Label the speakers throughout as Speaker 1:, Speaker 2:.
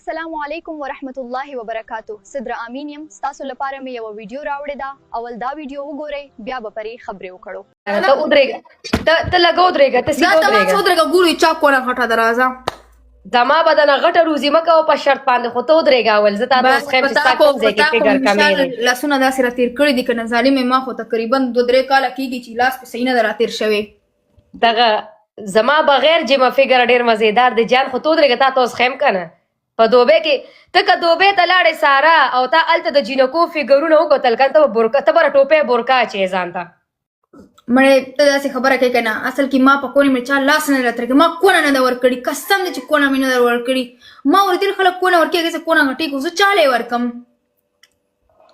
Speaker 1: السلام علیکم ورحمت الله وبرکاتو. صدر امین یم. تاسو لپاره مې یو ویډیو راوړې ده. اول دا ویډیو وګورئ بیا به پرې خبرې وکړو.
Speaker 2: ته ودرېږه ته لږ ودرېږه ته سیده
Speaker 3: ودرېږه ګورې چا کونه غټه دروازه
Speaker 2: زما بدنه غټه روزي مه کوه په شرط باندې خو ته ودرېږه اول زه تا ته اوس ښیم چې ستا کوم ځای کې فکر کمې دی
Speaker 3: لاسونه داسې راتېر کړي دي که نه ظالمې ما خو تقریبا 2-3 کاله کېږي چې لاس په صحیح نه ده راتېر شوی
Speaker 2: دغه زما بغیر جمع فکر ډېر مزېدار دی جان خو ته ودرېږه تا ته اوس ښیم که نه په دوبۍ کې ته که دوبۍ ته لاړې ساره او تا هلته د جینکو فګرونه وکتل که ته به ته به ټوپۍ بورکا اچې ځان ته
Speaker 3: مړې ته داسې خبره کوې که نه اصل کې ما په کونې مې چا لاس نه راته راکړي ما کونه نه ده ورکړي قسم دی چې کونه مې نه ده ورکړي ما ورته خلک کونه ورکېږي زه کونه غټېږو زه چاله یې ورکم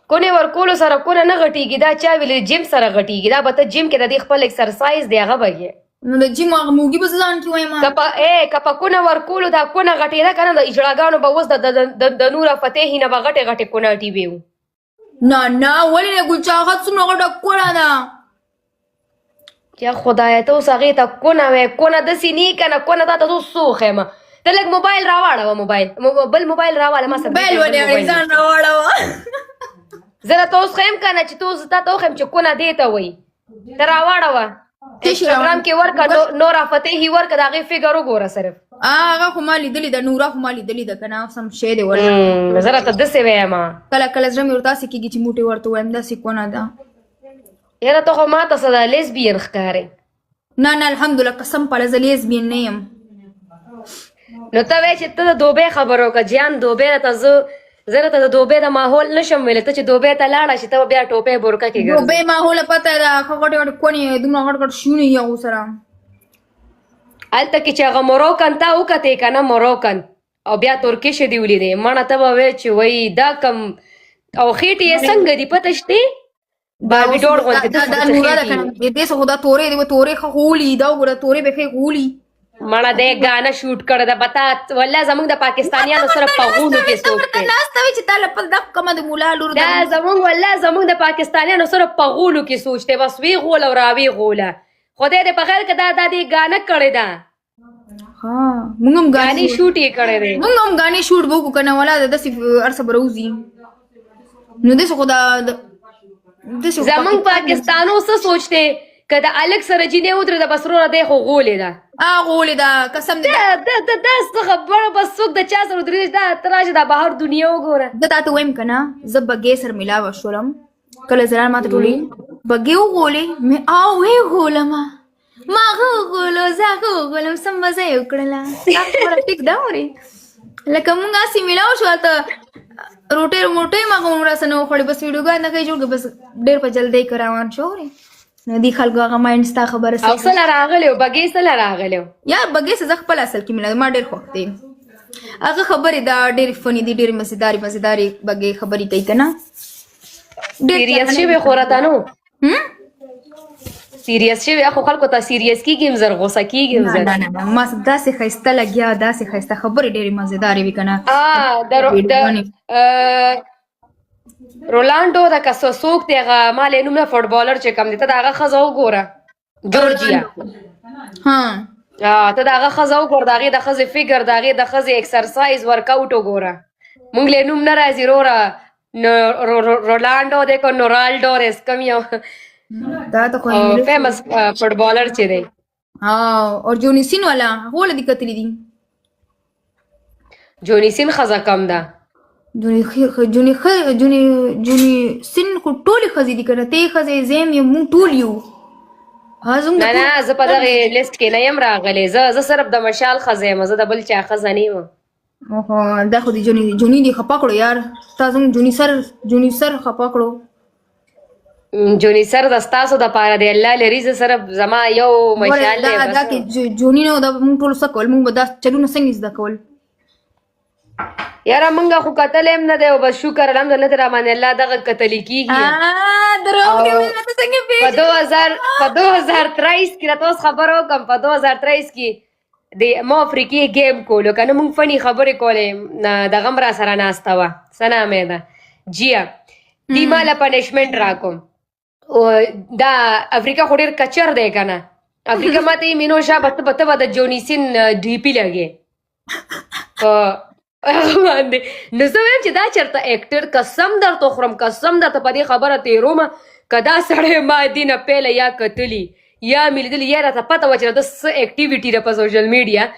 Speaker 2: کونې ورکولو سره کونه نه غټېږي دا چا ویلې جیم سره غټېږي دا به ته جیم کې د دې خپل اکسرسایز دی هغه به یې
Speaker 3: نو د جیم هغه موږي به زه ځان کې وایم
Speaker 2: که په کونه ورکولو دا کونه غټېده که نه د اجړاګانو به اوس د نوره فتحې نه به غټې غټې کونه ټیوې وو
Speaker 3: نه نه ولې نه ګلچاغت څومره غټه کونه ده
Speaker 2: یا خدایه ته اوس هغې ته کونه وې کونه داسې نه که نه کونه تا ته اوس څه وښیم ته لږ موبایل راواړوه موبایل بل موبایل راواړه ما سره
Speaker 3: موبایل ولې ځان راواړوه
Speaker 2: زه راته اوس ښیم که نه چې ته اوس تا ته وښیم چې کونه دې ته وایي ته راواړوه انسټاګرام کې ورکه نورا فتحي ورکه د هغې فګر وګوره صرف
Speaker 3: هغه خو ما لیدلې ده نورا خو ما لیدلې ده که نه سم شی دی ورته
Speaker 2: زه راته داسې ویم
Speaker 3: کله کله زړه مې ورته داسې کېږي چې موټې ورته وایم داسې کونه ده
Speaker 2: یاره ته خو ما ته څه ده لیسبین ښکارې
Speaker 3: نه نه الحمدلله قسم پاله زه لیسبین نه یم
Speaker 2: نو ته وایې چې ته د دوبۍ خبر وکړه جان دوبۍ راته زه راته د دوبۍ د ماحول نشم ویلی ته چې دوبۍ ته لاړه چې ته بیا ټوپۍ بورکه کې ګرځې
Speaker 3: دوبۍ ماحوله پته ده ښه غټې غټې کونې دومره غټ غټ شونې یي هغو سره
Speaker 2: هلته کې چې هغه موروکن تا وکتې که نه موروکن او بیا ترکیش دې ولیدې مړه ته به وایې چې وایي دا کم او خېټې یې څنګه دي پته شتې باربي ډوړ غوندې
Speaker 3: دا نوره ده که نه دې څه خو دا تورې دی تورې ښه غولي دا وګوره تورې به ښې غولي
Speaker 2: مړه دی ګانه شوټ کړی ده بتا والله زموږ د پاکستانیانو سره په غونو کې څوک دی
Speaker 3: ناسته وي چې تا له پل دا کومه د مولا لور
Speaker 2: دا زموږ والله زموږ د پاکستانیانو سره په غولو کې سوچ دی بس وی غوله او راوی غوله خدای دې په خیر کې دا دې ګانه کړې ده
Speaker 3: موږ هم
Speaker 2: ګانې شوټ یې کړی دی
Speaker 3: موږ هم ګانې شوټ به وکړو که نه ولا داسې هر څه به راوځي نو داسې خو دا
Speaker 2: زموږ پاکستانو څه سوچ دی که د الک سره جینې ودرې د بس وروره دی خو غولې ده
Speaker 3: غولې ده قسم دی
Speaker 2: دا څه خبره بس څوک د چا سره ودرېږي دا ته راشه دا بهر دنیا وګوره
Speaker 3: زه تا ته وایم که نه زه بګې سره میلاوه شولم کله زلال ما ته ټولې بګې وغولې مې وغولمه ما هغه وغولو زه هغه وغولم سم مزه یې وکړله دا خبره ټیک ده اورې لکه مونږ هسې میلاو شو هلته روټۍ موټۍ ما هم راسه نه وخوړې بس ویډیوګان نه کوي جوړ کړه بس ډېر په جلدۍ که روان شو اورې دی خلکو هغه ماینډ ستا خبره
Speaker 2: او څله راغلی و بګۍ څله راغلی و
Speaker 3: یار بګۍ څه زه خپل اصل کې ملا ما ډېر خوښ دی هغه خبرې دا ډېرې فني دي ډېرې مزېدارې بګۍ خبرې کوي که نه
Speaker 2: سیریس شوې خو راته نو سیریس شوې خو خلکو ته سیریس کېږي هم زر غوسه کېږي هم زر
Speaker 3: نه ما داسې ښایسته لګیا داسې ښایسته خبرې ډېرې مزېدارې وي که
Speaker 2: نه رولانډو د که څوک دی هغه ما لی نوم نه فټبالر چې کوم دی ته د هغه ښځه وګوره جورجیا ته د هغه ښځه وګوره د هغې د ښځې فکر د هغې د ښځې اکسرسایز ورکاوټ وګوره مونږ لی نوم نه راځي روره رولانډو دی که نورالډو ریس کوم یو فیمس فټبالر چې دی
Speaker 3: او جونیسین والا هغه ولې دې کتلي دي
Speaker 2: جونیسین ښځه کم ده
Speaker 3: جونی سن خو ټولې ښځې دي که نه ته یې ښځې زه یم موږ ټول یو
Speaker 2: نه نه زه په دغې لیسټ کې نه یم راغلی زه صرف د مشال ښځه یم زه د بل چا ښځه نه یم
Speaker 3: دا خو د جوني دې خفه کړو یار تا زموږ جوني سر خفه کړو
Speaker 2: جوني سر د ستاسو دپاره دی الله لري زه صرف زما یو مشال دی
Speaker 3: دا کې جوني نه دا موږ ټولو څه کول موږ به دا چلونه څنګه زده کول
Speaker 2: یاره مونږه خو کتلی هم نه دی او بس شکر الحمدلله ته راباندې الله دغه کتلی کېږي په 2023 کې راته اوس خبره وکړم په 2023 کې د ما افریقې ګیم کولو که نه مونږ فني خبرې کولې دغه هم را سره ناسته وه څه نامې ده جیا دی ما له پنشمنټ راکوم دا افریقا خو ډېر کچر دی که نه افریقا ما ته یې مینو شا به ته به د جونیسین ډیپي لګې باندې نو زه وایم چې دا چېرته اکټر قسم درته خورم قسم درته په دې خبره تېرومه که دا سړی ما دې نه پیله یا کتلي یا مې لیدلي یا راته پته وه چې د څه اکټیویټي ده په سوشل میډیا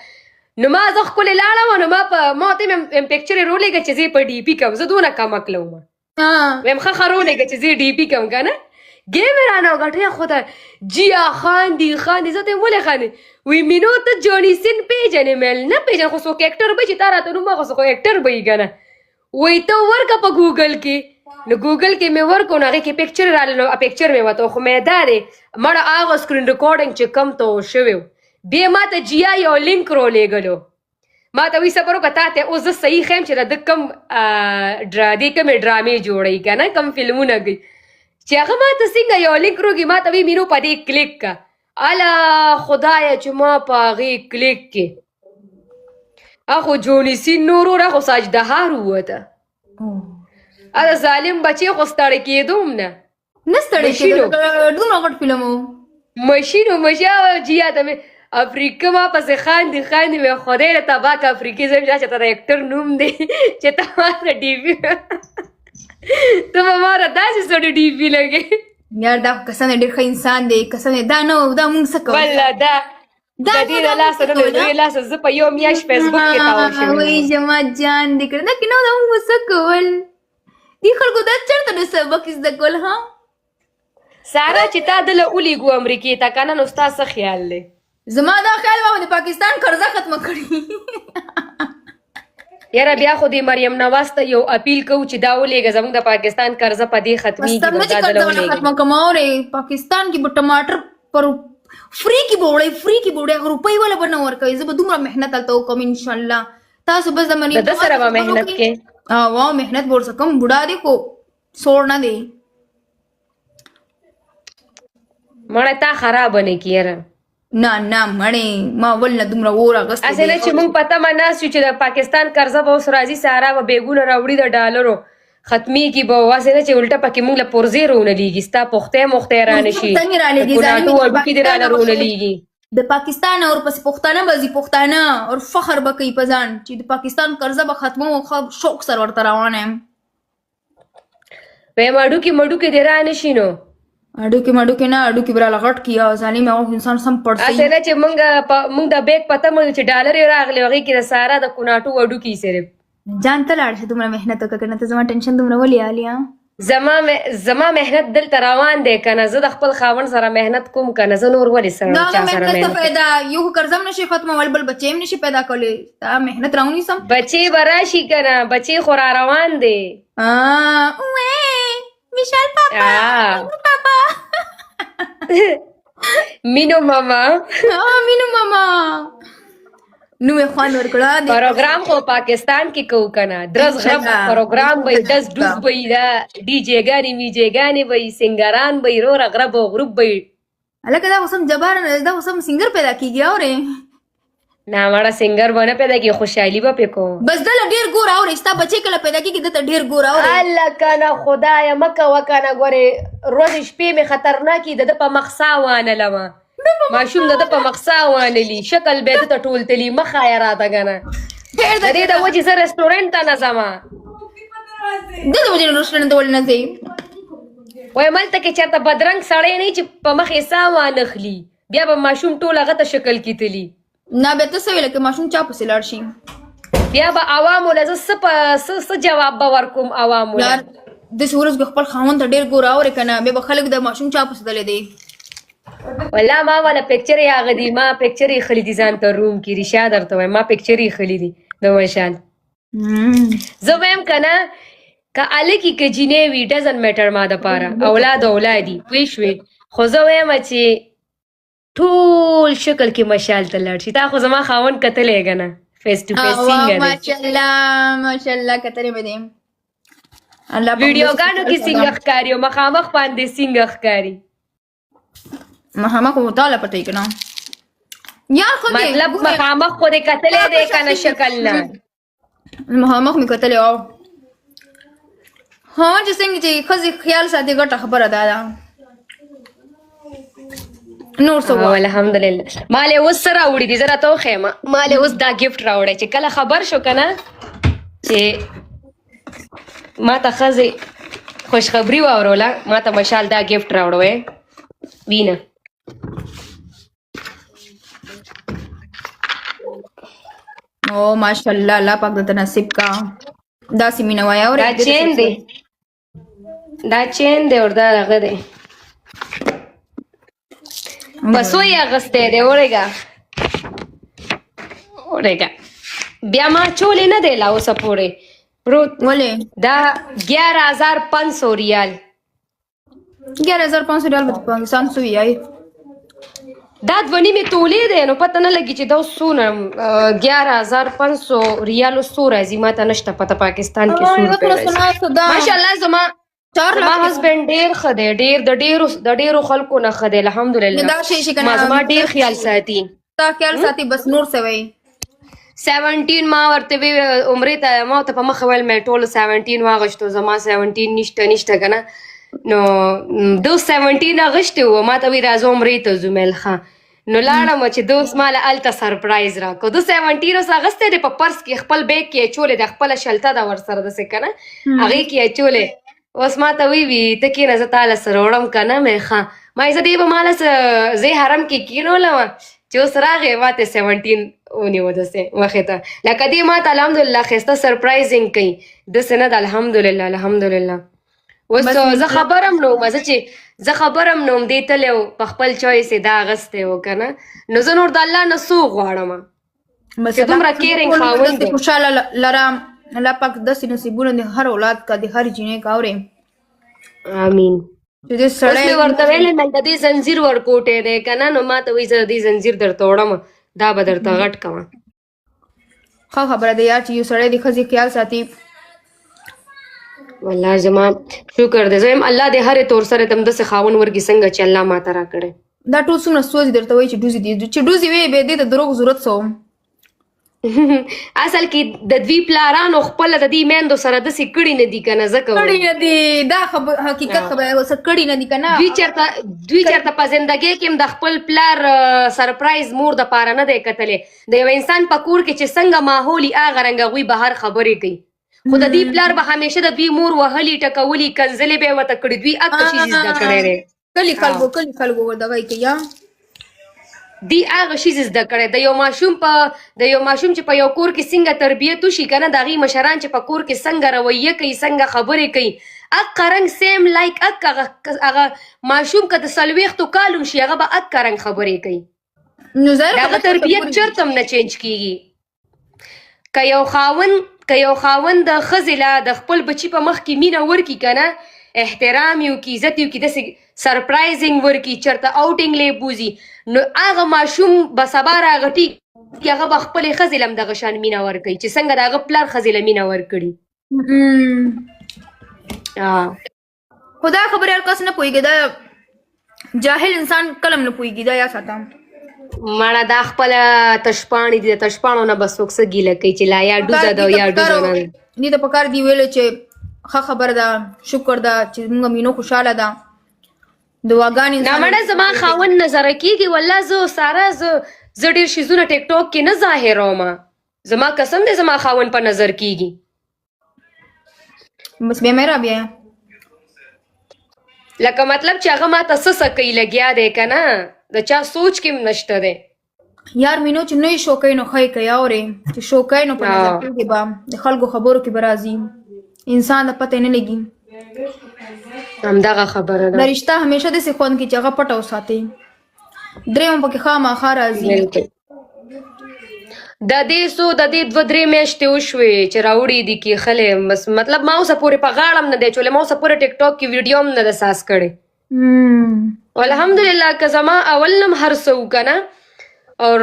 Speaker 2: نو ما زه ښکلې لاړم نو ما ورته یم پکچر یې رولېږه چې زه یې په ډي پي کړم زه دونه کمکله وم ویم ښه رولېږه چې زه یې ډي پي کړم که نه ګیم یې رانه وګټه خدای جیا خاندي خاندي زه ته یې ولې خاندي وی مینو ته جوني سین پیژنې مېل نه پیژن خو څوک اکټر به چې تا راته نوم خو خو اکټر به یې که نه وی ته ورکه په ګوګل کې نو ګوګل کې مې ورکو نو هغې کې پکچر راغلی نو پکچر مې ورته خو مې دا دی مړه هغه سکرین ریکارډینګ چې کم ته شوی و بیا ما ته جیا یو لینک رولېږلو ما ته وایي صبر وکړه تا ته اوس زه صحیح ښیم چې د کوم دې کومې ډرامې جوړوي که نه کوم فلمونه کوي چې هغه ما ته څنګه یو لینک روږي ما ته وایي مینو په دې کلیک که اله خدایه چې ما په هغې کلیک کې اخو جوني سین نور ور خو ساجدهار ووته اله ظالم بچی خو ستړی کېدو هم نه
Speaker 3: ستړی کېدو دومره غټ فلم و
Speaker 2: مشینو مشا جیا ته مې افریقا ما پسې خاندي خاندي مې خدای له تباک افریقي زم چې ته د اکټر نوم دی چې ته ما ته ډي پي ته به ما ته داسې سړی ډي پي لګې
Speaker 3: یار دا قسم ډېر ښه انسان دی قسم دا نه دا مونږ څه کوو
Speaker 2: والله دا د دې د لاسه نه لوی لاسه زه په یو میاشت فیسبوک کې تاوان شوم
Speaker 3: وایي زما جان دې کړه دا کې نو دا مونږ څه کول دې خلکو دا چېرته د سبق زده کول ها
Speaker 2: سارا چې تا دله ولیږو امریکې ته که نه نو ستا څه خیال دی
Speaker 3: زما دا خیال ما د پاکستان قرضه ختمه کړي
Speaker 2: یاره بیا خو دې مریم نواز ته یو اپیل کوو چې دا ولېږه زموږ د پاکستان قرضه په دې ختمېږي
Speaker 3: ختمه ختمه کوم اورې پاکستان کې به ټماټر پر فری کې به وړئ فری کې به وړئ هغه روپۍ والا به نه ورکوي زه به دومره محنت هلته وکړم انشاءالله تاسو بس د منی
Speaker 2: د ده سره به محنت کې
Speaker 3: واو محنت به ورڅه کوم بوډا دی خو سوړ نه دی
Speaker 2: مړی تا خرابه نه کړي یاره
Speaker 3: نه نه مړې ما ول نه دومره اور اغوستی
Speaker 2: هسې نه چې موږ په تمه ناست یو چې د پاکستان قرضه به اوس راځي سارا به بیګونه راوړي د ډالرو ختمېږي به هسې نه چې الټه پکې موږ له پرزې رونه لیږي ستا پختې مختې رانه شي کوناټو وړوکي دې رانه رونه لیږي
Speaker 3: د پاکستان اور پسې پښتانه به ځي پښتانه اور فخر به کوي په ځان چې د پاکستان قرضه به ختمه او شوق سره ورته روانه یم
Speaker 2: وایم اډوکې مډوکې دې رانه شي نو
Speaker 3: اډوکې مډوکې نه اډوکې براله غټ کیا ظالم هغه انسان سم پړسي
Speaker 2: هسې نه چې موږ د بیګ پته مونږ چې ډالر یې راغلی هغې کې د سارا د کوناټو وډوکي صرف
Speaker 3: جان ته لاړ شه دومره محنت وکړه که نه ته زما ټینشن دومره ولې الی
Speaker 2: زما محنت دلته روان دی که نه زه د خپل خاوند سره محنت کوم که نه زه نور ولې سره چا سره محنت
Speaker 3: پیدا یو قرضه هم نشي ختمول بل بچې هم نشي پیدا کولی دا محنت راونیسم
Speaker 2: بچې به راشي که نه بچې خو را روان دی
Speaker 3: وشال پاپا پاپا
Speaker 2: مینو ماما
Speaker 3: مینو ماما نو مې خوان ورکړه
Speaker 2: پروګرام خو پاکستان کې کوو که نه درز غرب پروګرام به یې ډز ډوز به یې دا ډي جې ګانې میجې ګانې به یې سنګران به یې روره غرب او غروب به یې
Speaker 3: هلکه دا خو سم جبار دا خو سم سنګر پیدا کېږي اورې
Speaker 2: نه مړه سنګر به نه پیدا کېږي خوشحالي به پې کوم
Speaker 3: بس دله ډېر ګور اورې ستا بچې کله پیدا کېږي دته ډېر ګور اورې
Speaker 2: الله که نه خدایه مه کوه که نه ګورې ورځې شپې مې خطرناکې د ده په مخ ساه وانلمه ماشوم د ده په مخ ساه وانلي شکل به یې ده ته ټول تلي مه ښایه راته که نه د دې د وجې زه رسټورنټ ته نه ځمه
Speaker 3: دلته وجې رسټورنټ ته ولې نه ځې
Speaker 2: وایم هلته کې چېرته بدرنګ سړی نه چې په مخ یې ساه وانخلي بیا به ماشوم ټول هغه ته شکل کې تلي
Speaker 3: نه بیا ته څه ویله که ماشوم چا پسې لاړ شي
Speaker 2: بیا به عوامو له زه څه جواب به ورکوم عوامو له
Speaker 3: داسې ورځ به خپل خاوند ته ډېر ګور اورې که نه بیا به خلک د ماشوم چا پسې تللی دی
Speaker 2: والله ما والا پکچر یې هغه دي ما پکچر یې خلي دي ځان ته روم کې رښتیا درته وایم ما پکچر یې خلي دي د مشال زه وایم که نه که هلکې که جینۍ وي ډزن میټر ما دپاره اولاد اولادي پوه شوې خو زه وایم چې ټول شکل کې مشال ته لاړ شي تا خو زما خاوند کتلی که نه فیس ټو فیس څنګه دی
Speaker 3: ماشاءالله ماشاءالله کتلی به دی
Speaker 2: ویډیوګانو کې څنګه ښکاري او مخامخ باندې څنګه ښکاري
Speaker 3: مخامخ خو تاله پته یې که نه یار خو
Speaker 2: مطلب مخامخ خو دې کتلی دی که نه شکل نه
Speaker 3: مخامخ مې کتلی او چې څنګه چې ښځې خیال ساتي ګټه خبره دا ده نور څه وایي
Speaker 2: الحمدلله مالې اوس څه راوړي دي زه راته وښیم مالې اوس دا ګفټ راوړی چې کله خبر شو که نه چې ما ته ښځې خوشخبري واوروله ما ته مشال دا ګفټ راوړی وینه
Speaker 3: او ماشاءالله الله پاک درته نصیب کا داسې مینه وایه
Speaker 2: دا چین دی دا چین دی او دا هغه دی بسو یې اغستی دی وړېږه بیا ما چولې نه دی لا اوسه پورې پروت
Speaker 3: ولې
Speaker 2: دا 11,500 ریال
Speaker 3: 11,500 ریال به د پاکستان څه وي
Speaker 2: دا دوه نیمې تولې دی نو پته نه لګي چې دا څونه 11,500 ریالو څو راځي ما ته نشته پته پاکستان کې څو روپۍ راځي ماشاءالله زما هسبینډ ډېر ښه دی ډېر د ډېرو خلکو نه ښه دی الحمدلله زما ډېر خیال ساتي
Speaker 3: تا خیال ساتي بس نور څه وایي
Speaker 2: 17 ما ورته وی عمرې ته ما ته په مخه ویل مې ټول 17 واغشتو زما 17 نشته کنه نو دو 17 اغشته و ما ته وی راځو عمرې ته زمل ښه نو لاړم چې دوست مال الته سرپرایز راکو دو 17 اوس اغسته د په پرس کې خپل بیگ کې چولې د خپل شلته دا ور سره د څه کنه هغه کې چولې اوس ما ته وی ته کې نه زتاله سره وړم کنه مې ښه ما یې زدي به مال زه حرم کې کینولم چې اوس راغې ماته 17 ونیو دسه مخې ته لکه دې ما ته الحمدلله ښایسته سرپرایزینګ کوي داسې نه ده الحمدلله اوس زه خبرم نوم زه خبرم نوم دې تللی و په خپل چویس یې دا اغستی و که نه نو زه نور د الله نه څو غواړم چې دومره کیرینګ خاوند دی
Speaker 3: خوشحاله لرم الله پاک داسې نصیبونه د هر اولاد کا د هر جینۍ کا اورې
Speaker 2: امین اوس مې ورته ویلې مې د دې زنځیر ورکوټی دی که نه نو ما ته وایي زه د دې زنځیر درته وړم دا به درته غټ کوه
Speaker 3: ښه خبره ده یار چې یو سړی د ښځې خیال ساتي
Speaker 2: والله زما شکر دی زه یم الله دې هرې طور سره ته همداسې خاوند ورکړي څنګه چې الله ما ته راکړی
Speaker 3: دا ټول څومره سوځي درته وایي چې ډوزي دي چې ډوزي وې بیا دې ته دروغ ضرورت څه
Speaker 2: اصل کې د دوی پلارانو خپله د دې میندو سره داسې کړي نه دي که نه ځکه
Speaker 3: کړي نه دي دا حقیقت خبره اوس کړي نه دي که نه
Speaker 2: دوی چېرته په زندګۍ کې هم د خپل پلار سرپرایز مور دپاره نه دی کتلی د یو انسان په کور کې چې څنګه ماحول وي هغه رنګه هغوی بهر خبرې کوي خو د دوی پلار به همیشه د دوی مور وهلي ټکولي کنځلې به یې ورته کړي دوی اکه شي زده کړی دی
Speaker 3: کلي خلکو دغه کوي
Speaker 2: دی هغه شي زده کړی د یو ماشوم چې په یو کور کې څنګه تربیت وشي که نه د هغې مشران چې په کور کې څنګه رویه کوي څنګه خبرې کوي اکه رنګ سیم لایک هغه ماشوم که د 40 کالو شي هغه به اکه رنګ خبرې کوي د هغه تربیت چېرته هم نه چینج کېږي که یو خاوند د ښځې له د خپل بچي په مخ کې مینه ورکړي که نه احترام یې وکړي عزت یې وکړي داسې سرپرایزینګ ورکړي چېرته آوټینګ لی بوځي نو هغه ماشوم به سبا راغټي هغه به خپلې ښځې له هم دغه شان مینه ورکوي چې څنګه د هغه پلار ښځې له مینه ورکړي
Speaker 3: خو دا خبرې هر کس نه پوهېږي دا جاهل انسان کله هم نه پوهېږي دا یا ساتم
Speaker 2: مړه دا خپله تشپاڼې دي د تشپاڼو نه به څوک څه ګیله کوي چې لا یا ډوزه ده یا ډوزه نه ده
Speaker 3: دې ته پکار دي ویلې چې ښه خبره ده شکر ده چې زموږ مینو خوشحاله ده دعاګانې
Speaker 2: دا مړه زما خاوند نظره کېږي والله زه ساره زه ډېر شیزونه ټیک ټاک کې نه ظاهرومه زما قسم دی زما خاوند په نظر کېږي
Speaker 3: بس بیا مې را بیا
Speaker 2: لکه مطلب چې هغه ما ته څه کوي لګیا دی که نه د چا سوچ کې هم نشته دی
Speaker 3: یار مینو چې نه یې شوقی نو ښه یې کوي اورې چې شوقی نو په نظر کېږي به د خلکو خبرو کې به راځي انسان د پته نه لګي
Speaker 2: همدغه خبره ده
Speaker 3: دا رشته همیشه داسې خوند کړي چې هغه پټه وساتئ درېیم پکې خامخا راځي
Speaker 2: د دې 2-3 میاشتې وشوې چې راوړي دي کېښلې بس مطلب ما اوسه پورې په غاړه هم نه دی چولې ما اوسه پورې ټیک ټاک کې ویډیو هم نه ده ساس کړی الحمدلله که زما اول نم هر څه و که نه اور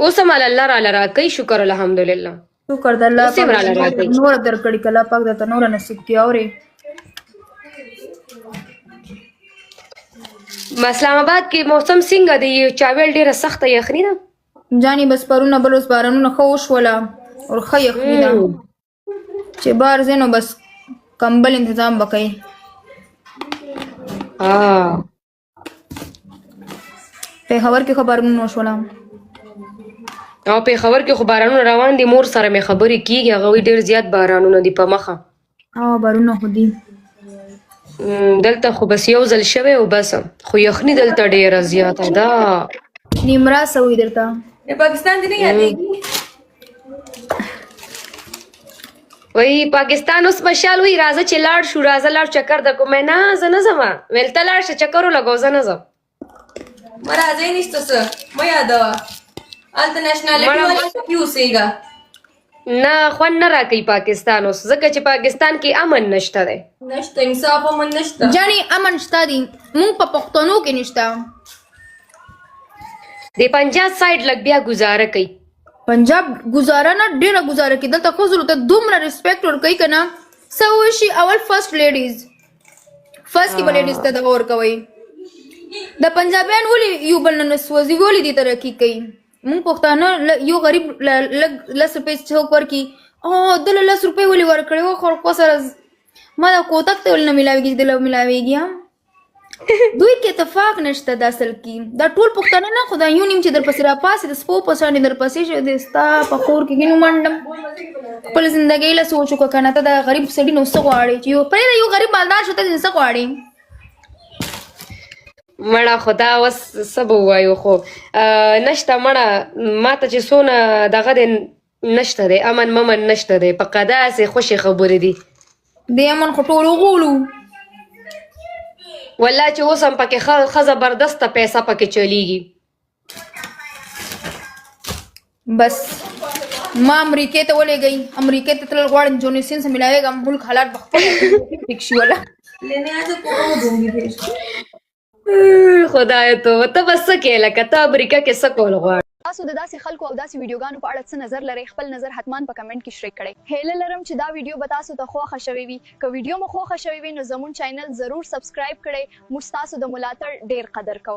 Speaker 2: اوس هم الله راله راکوي شکر الحمدلله
Speaker 3: شکر د الله پاک نوره درکړي که الله پاک درته نوره نصیب کړي اورې
Speaker 2: اسلام آباد کې موسم څنګه دی چاویل ډېره سخته یخني ده
Speaker 3: جانې بس پرونه بل اوس بارانونه ښه وشوله او ښه یخني ده چې بار ځې نو بس کمبل انتظام به کوي پېښور کې ښه بارانونه وشوله
Speaker 2: او پېښور کې خو بارانونه روان دي مور سره مې خبرې کېږي هغه وایي ډېر زیات بارانونه دي په مخه
Speaker 3: بارونه خو دي
Speaker 2: دلته خو بس یو ځل شوی او بس خو یخني دلته ډېره زیاته ده
Speaker 3: نیمرا سوي درته پاکستان دې نه یادېږي
Speaker 2: وایي پاکستان اوس مشال وایي راځه چې لاړ شو راځه لاړ چکر در کوم نه زه نه ځم ویل ته لاړ شه چکر ولګوه زه نه ځم
Speaker 3: ما راځئ نشته څه مه یادوه هلته نېشنالټي والے پکې اوسېږه
Speaker 2: نه خوند نه راکوي پاکستان اوس ځکه چې پاکستان کې امن نشته دی
Speaker 3: نشته انصاف امن نشته جاني امن شته دي مونږ په پښتنو کې نشته
Speaker 2: د پنجاب سایډ لږ بیا ګزاره کوي
Speaker 3: پنجاب گزاره نه ډیره گزاره کې دلته ښځو ته دومره ریسپیکټ ورکوي که نه څه وشي اول فرست لیډیز فرست کې به لیډیز ته دغه ورکوئ د پنجابیان ولې یو بل نه نسوځي ولې دې ترقي کوي مونږ پښتانه یو غریب لږ 10 روپۍ څوک ورکړي دله 10 روپۍ ولې ورکړې و خلکو سره ما دا کوتک ته ولې نه میلاوېږي چې دله میلاوېږي دوی کې اتفاق نشته د اصل کې دا ټول پښتانه نه خو دا یو نیم چې درپسې راپاسې د سپو په شانې درپسې شي د ستا په کور کې ګینو منډم خپل زندګۍ له سوچ وکړه که نه ته د غریب سړي نو څه غواړې چې پرېږده یو غریب مالدار شو ته څه غواړې
Speaker 2: مړه خو دا اوس څه به ووایو خو نشته مړه ماته چې څونه دغه دی نشته دی امن ممن نشته دی پکه داسې خوشې خبرې دي
Speaker 3: د امن خو ټول وغولو
Speaker 2: والله چې اوس هم پکې ښه زبردسته پیسه پکې چلیږي
Speaker 3: بس ما امریکې ته ولېږئ امریکې ته تلل غواړم جونیسن سره ملاوېږم ملک حالات به خپل ټیک شي ولا
Speaker 2: خدای ته بس څه کې لکه ته امریکا کې څه کول غواړې
Speaker 1: تاسو د داسې خلکو او داسې ویډیوګانو په اړه څه نظر لرئ خپل نظر حتما په کمنټ کې شریک کړئ هیله لرم چې دا ویډیو به تاسو ته خوښه شوې وي که ویډیو مو خوښه شوې وي نو زموږ چینل ضرور سبسکرایب کړئ موږ ستاسو د ملاتړ ډېر قدر کوو